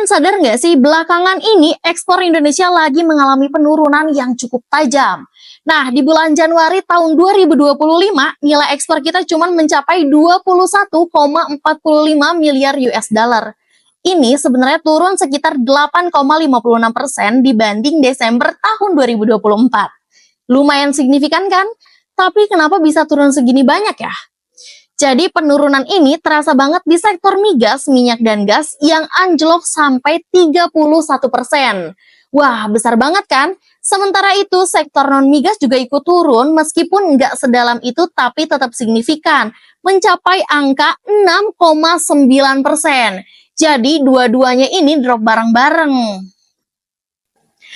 Kalian sadar nggak sih, belakangan ini ekspor Indonesia lagi mengalami penurunan yang cukup tajam. Nah, di bulan Januari tahun 2025, nilai ekspor kita cuma mencapai 21,45 miliar US dollar. Ini sebenarnya turun sekitar 8,56% dibanding Desember tahun 2024. Lumayan signifikan kan? Tapi kenapa bisa turun segini banyak ya? Jadi penurunan ini terasa banget di sektor migas, minyak dan gas yang anjlok sampai 31%. Wah, besar banget kan? Sementara itu, sektor non-migas juga ikut turun meskipun nggak sedalam itu tapi tetap signifikan, mencapai angka 6,9%. Jadi dua-duanya ini drop bareng-bareng.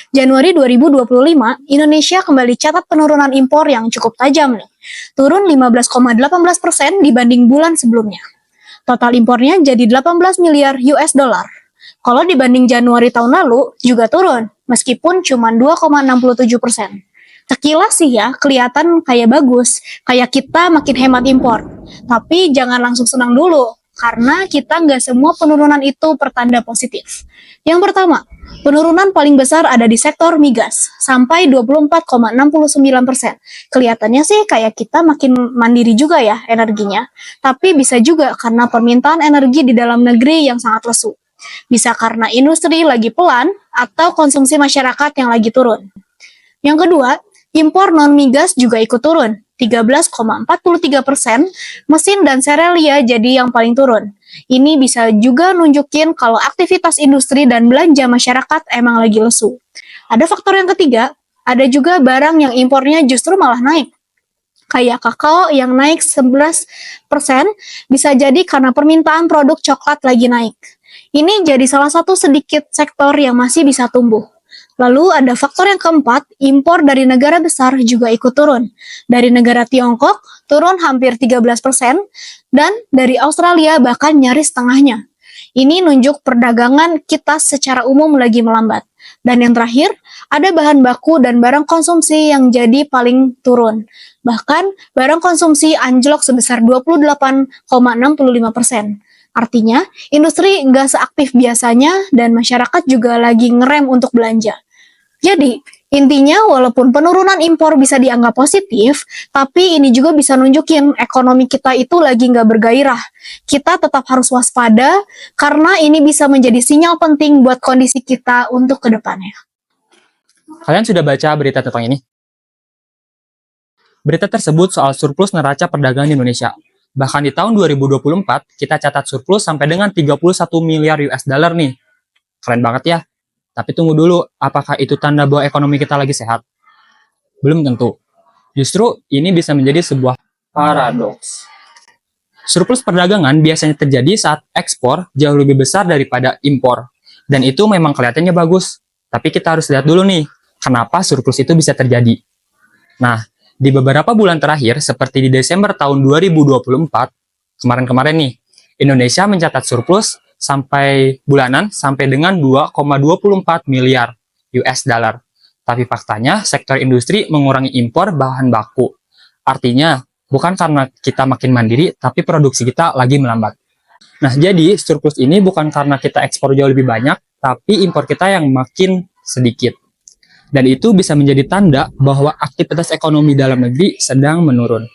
Januari 2025, Indonesia kembali catat penurunan impor yang cukup tajam nih. Turun 15,18% dibanding bulan sebelumnya. Total impornya jadi 18 miliar US dollar. Kalau dibanding Januari tahun lalu, juga turun, meskipun cuma 2,67%. Sekilas sih ya, kelihatan kayak bagus, kayak kita makin hemat impor. Tapi jangan langsung senang dulu, karena kita nggak semua penurunan itu pertanda positif. Yang pertama, penurunan paling besar ada di sektor migas, sampai 24,69%. Kelihatannya sih kayak kita makin mandiri juga ya energinya, tapi bisa juga karena permintaan energi di dalam negeri yang sangat lesu. Bisa karena industri lagi pelan, atau konsumsi masyarakat yang lagi turun. Yang kedua, impor non-migas juga ikut turun, 13,43%, mesin dan serealia jadi yang paling turun. Ini bisa juga nunjukin kalau aktivitas industri dan belanja masyarakat emang lagi lesu. Ada faktor yang ketiga, ada juga barang yang impornya justru malah naik. Kayak kakao yang naik 11%, bisa jadi karena permintaan produk coklat lagi naik. Ini jadi salah satu sedikit sektor yang masih bisa tumbuh. Lalu ada faktor yang keempat, impor dari negara besar juga ikut turun. Dari negara Tiongkok turun hampir 13%, dan dari Australia bahkan nyaris setengahnya. Ini nunjuk perdagangan kita secara umum lagi melambat. Dan yang terakhir, ada bahan baku dan barang konsumsi yang jadi paling turun. Bahkan barang konsumsi anjlok sebesar 28,65%. Artinya, industri nggak seaktif biasanya dan masyarakat juga lagi ngerem untuk belanja. Jadi, intinya walaupun penurunan impor bisa dianggap positif, tapi ini juga bisa nunjukin ekonomi kita itu lagi nggak bergairah. Kita tetap harus waspada, karena ini bisa menjadi sinyal penting buat kondisi kita untuk ke depannya. Kalian sudah baca berita tentang ini? Berita tersebut soal surplus neraca perdagangan Indonesia. Bahkan di tahun 2024, kita catat surplus sampai dengan 31 miliar US dollar nih. Keren banget ya. Tapi tunggu dulu, apakah itu tanda bahwa ekonomi kita lagi sehat? Belum tentu. Justru ini bisa menjadi sebuah paradoks. Surplus perdagangan biasanya terjadi saat ekspor jauh lebih besar daripada impor. Dan itu memang kelihatannya bagus. Tapi kita harus lihat dulu nih, kenapa surplus itu bisa terjadi. Nah, di beberapa bulan terakhir, seperti di Desember tahun 2024, kemarin-kemarin nih, Indonesia mencatat surplus sampai bulanan sampai dengan 2,24 miliar US dollar. Tapi faktanya, sektor industri mengurangi impor bahan baku. Artinya, bukan karena kita makin mandiri, tapi produksi kita lagi melambat. Nah, jadi surplus ini bukan karena kita ekspor jauh lebih banyak, tapi impor kita yang makin sedikit. Dan itu bisa menjadi tanda bahwa aktivitas ekonomi dalam negeri sedang menurun.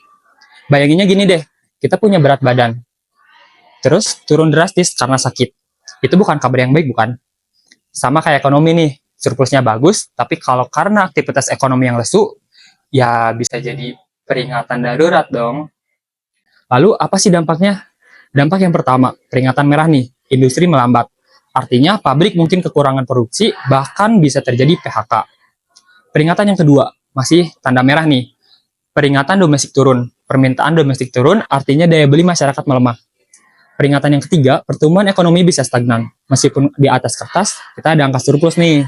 Bayanginnya gini deh, kita punya berat badan. Terus turun drastis karena sakit. Itu bukan kabar yang baik, bukan? Sama kayak ekonomi nih, surplusnya bagus, tapi kalau karena aktivitas ekonomi yang lesu, ya bisa jadi peringatan darurat dong. Lalu apa sih dampaknya? Dampak yang pertama, peringatan merah nih, industri melambat. Artinya pabrik mungkin kekurangan produksi, bahkan bisa terjadi PHK. Peringatan yang kedua, masih tanda merah nih, peringatan domestik turun. Permintaan domestik turun, artinya daya beli masyarakat melemah. Peringatan yang ketiga, pertumbuhan ekonomi bisa stagnan. Meskipun di atas kertas, kita ada angka surplus nih.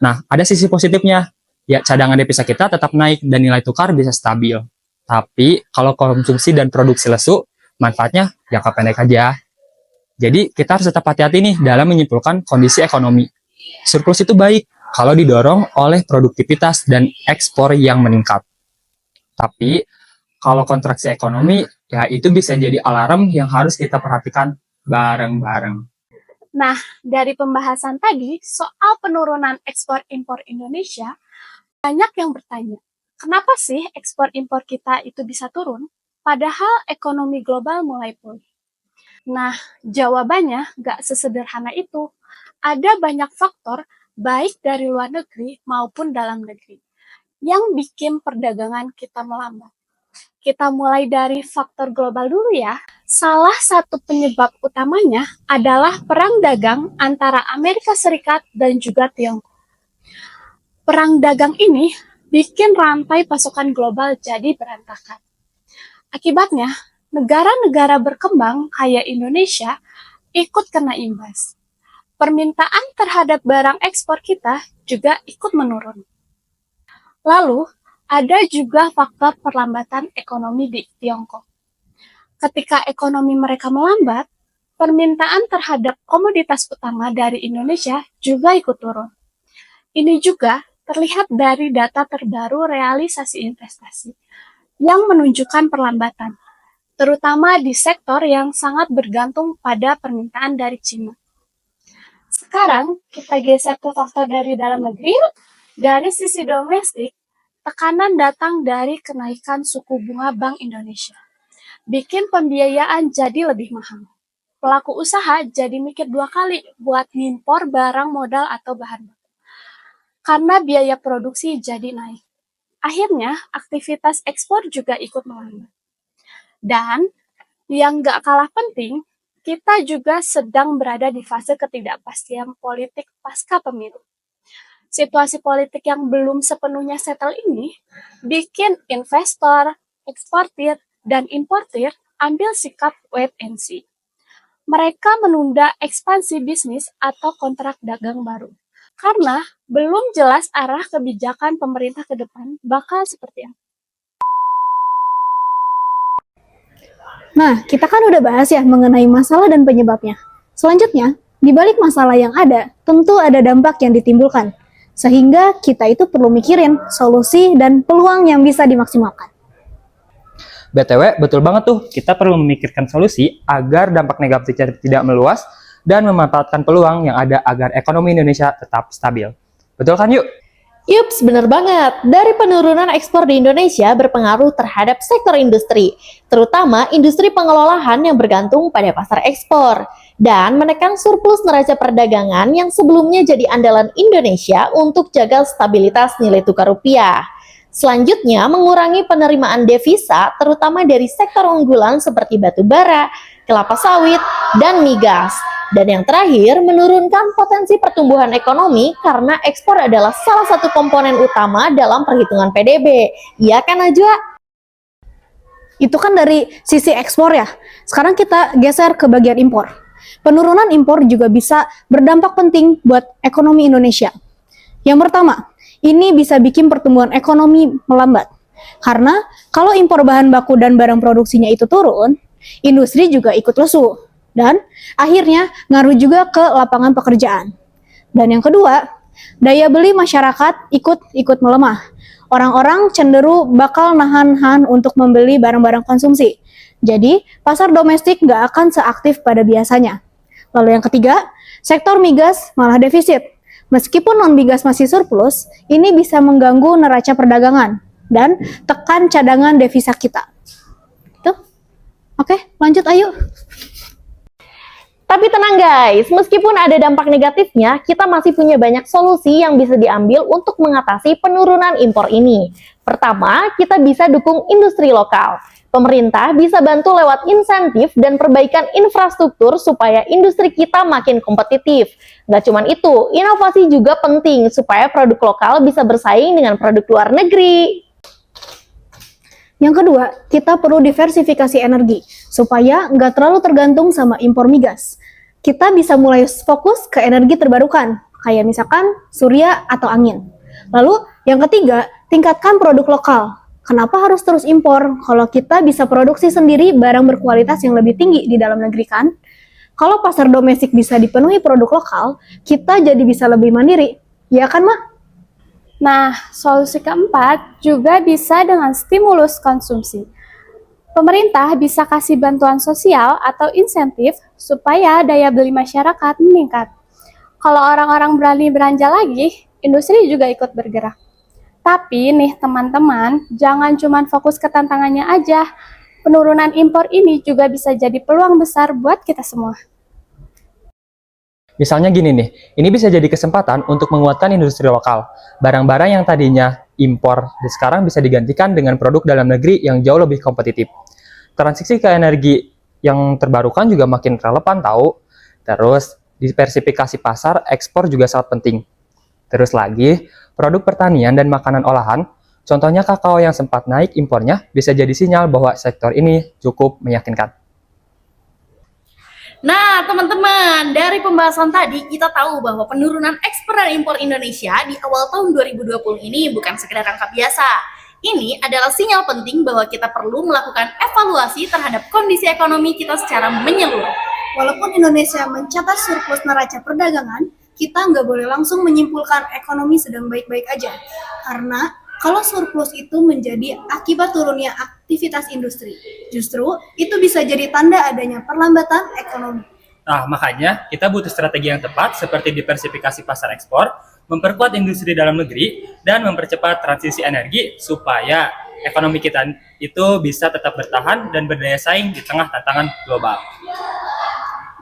Nah, ada sisi positifnya. Ya, cadangan devisa kita tetap naik dan nilai tukar bisa stabil. Tapi, kalau konsumsi dan produksi lesu, manfaatnya jangka pendek aja. Jadi, kita harus tetap hati-hati nih dalam menyimpulkan kondisi ekonomi. Surplus itu baik kalau didorong oleh produktivitas dan ekspor yang meningkat. Tapi, kalau kontraksi ekonomi, ya itu bisa jadi alarm yang harus kita perhatikan bareng-bareng. Nah, dari pembahasan tadi soal penurunan ekspor-impor Indonesia, banyak yang bertanya, kenapa sih ekspor-impor kita itu bisa turun, padahal ekonomi global mulai pulih? Nah, jawabannya nggak sesederhana itu. Ada banyak faktor, baik dari luar negeri maupun dalam negeri, yang bikin perdagangan kita melambat. Kita mulai dari faktor global dulu ya. Salah satu penyebab utamanya adalah perang dagang antara Amerika Serikat dan juga Tiongkok. Perang dagang ini bikin rantai pasokan global jadi berantakan. Akibatnya, negara-negara berkembang kayak Indonesia ikut kena imbas. Permintaan terhadap barang ekspor kita juga ikut menurun. Lalu, ada juga faktor perlambatan ekonomi di Tiongkok. Ketika ekonomi mereka melambat, permintaan terhadap komoditas utama dari Indonesia juga ikut turun. Ini juga terlihat dari data terbaru realisasi investasi yang menunjukkan perlambatan, terutama di sektor yang sangat bergantung pada permintaan dari Cina. Sekarang kita geser ke faktor dari dalam negeri. Dari sisi domestik, tekanan datang dari kenaikan suku bunga Bank Indonesia. Bikin pembiayaan jadi lebih mahal. Pelaku usaha jadi mikir 2 kali buat ngimpor barang modal atau bahan baku. Karena biaya produksi jadi naik. Akhirnya, aktivitas ekspor juga ikut melambat. Dan, yang gak kalah penting, kita juga sedang berada di fase ketidakpastian politik pasca pemilu. Situasi politik yang belum sepenuhnya settle ini bikin investor, eksportir, dan importir ambil sikap wait and see. Mereka menunda ekspansi bisnis atau kontrak dagang baru. Karena belum jelas arah kebijakan pemerintah ke depan bakal seperti apa. Nah, kita kan udah bahas ya mengenai masalah dan penyebabnya. Selanjutnya, di balik masalah yang ada, tentu ada dampak yang ditimbulkan. Sehingga kita itu perlu mikirin solusi dan peluang yang bisa dimaksimalkan. BTW, betul banget tuh, kita perlu memikirkan solusi agar dampak negatifnya tidak meluas dan memanfaatkan peluang yang ada agar ekonomi Indonesia tetap stabil. Betul kan yuk? Yups, bener banget. Dari penurunan ekspor di Indonesia berpengaruh terhadap sektor industri, terutama industri pengelolaan yang bergantung pada pasar ekspor, dan menekan surplus neraca perdagangan yang sebelumnya jadi andalan Indonesia untuk jaga stabilitas nilai tukar rupiah. Selanjutnya, mengurangi penerimaan devisa, terutama dari sektor unggulan seperti batu bara, kelapa sawit, dan migas. Dan yang terakhir, menurunkan potensi pertumbuhan ekonomi karena ekspor adalah salah satu komponen utama dalam perhitungan PDB. Iya kan, Najwa? Itu kan dari sisi ekspor ya. Sekarang kita geser ke bagian impor. Penurunan impor juga bisa berdampak penting buat ekonomi Indonesia. Yang pertama, ini bisa bikin pertumbuhan ekonomi melambat. Karena kalau impor bahan baku dan barang produksinya itu turun, industri juga ikut lesu. Dan akhirnya ngaruh juga ke lapangan pekerjaan. Dan yang kedua, daya beli masyarakat ikut melemah. Orang-orang cenderung bakal nahan untuk membeli barang-barang konsumsi. Jadi, pasar domestik nggak akan seaktif pada biasanya. Lalu yang ketiga, sektor migas malah defisit. Meskipun non-migas masih surplus, ini bisa mengganggu neraca perdagangan dan tekan cadangan devisa kita. Tuh. Oke, lanjut ayo. Tapi tenang guys, meskipun ada dampak negatifnya, kita masih punya banyak solusi yang bisa diambil untuk mengatasi penurunan impor ini. Pertama, kita bisa dukung industri lokal. Pemerintah bisa bantu lewat insentif dan perbaikan infrastruktur supaya industri kita makin kompetitif. Nggak cuma itu, inovasi juga penting supaya produk lokal bisa bersaing dengan produk luar negeri. Yang kedua, kita perlu diversifikasi energi, supaya nggak terlalu tergantung sama impor migas. Kita bisa mulai fokus ke energi terbarukan, kayak misalkan surya atau angin. Lalu, yang ketiga, tingkatkan produk lokal. Kenapa harus terus impor? Kalau kita bisa produksi sendiri barang berkualitas yang lebih tinggi di dalam negeri kan? Kalau pasar domestik bisa dipenuhi produk lokal, kita jadi bisa lebih mandiri. Ya kan, Ma? Nah, solusi keempat juga bisa dengan stimulus konsumsi. Pemerintah bisa kasih bantuan sosial atau insentif supaya daya beli masyarakat meningkat. Kalau orang-orang berani belanja lagi, industri juga ikut bergerak. Tapi nih teman-teman, jangan cuma fokus ke tantangannya aja. Penurunan impor ini juga bisa jadi peluang besar buat kita semua. Misalnya gini nih, ini bisa jadi kesempatan untuk menguatkan industri lokal. Barang-barang yang tadinya impor sekarang bisa digantikan dengan produk dalam negeri yang jauh lebih kompetitif. Transisi ke energi yang terbarukan juga makin relevan tahu. Terus, diversifikasi pasar ekspor juga sangat penting. Terus lagi, produk pertanian dan makanan olahan, contohnya kakao yang sempat naik impornya, bisa jadi sinyal bahwa sektor ini cukup meyakinkan. Nah, teman-teman, dari pembahasan tadi kita tahu bahwa penurunan ekspor dan impor Indonesia di awal tahun 2020 ini bukan sekedar angka biasa. Ini adalah sinyal penting bahwa kita perlu melakukan evaluasi terhadap kondisi ekonomi kita secara menyeluruh. Walaupun Indonesia mencatat surplus neraca perdagangan, kita nggak boleh langsung menyimpulkan ekonomi sedang baik-baik aja. Karena kalau surplus itu menjadi akibat turunnya aktivitas industri, justru itu bisa jadi tanda adanya perlambatan ekonomi. Nah, makanya kita butuh strategi yang tepat seperti diversifikasi pasar ekspor, memperkuat industri dalam negeri, dan mempercepat transisi energi supaya ekonomi kita itu bisa tetap bertahan dan berdaya saing di tengah tantangan global.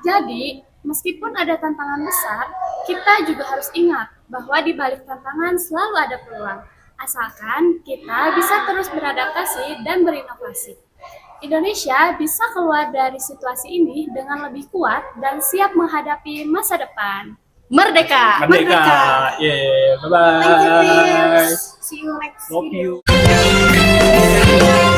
Jadi, meskipun ada tantangan besar, kita juga harus ingat bahwa di balik tantangan selalu ada peluang. Asalkan kita bisa terus beradaptasi dan berinovasi. Indonesia bisa keluar dari situasi ini dengan lebih kuat dan siap menghadapi masa depan. Merdeka! Merdeka! Yeah, bye-bye! Thank you, Prince. See you next Love video. you!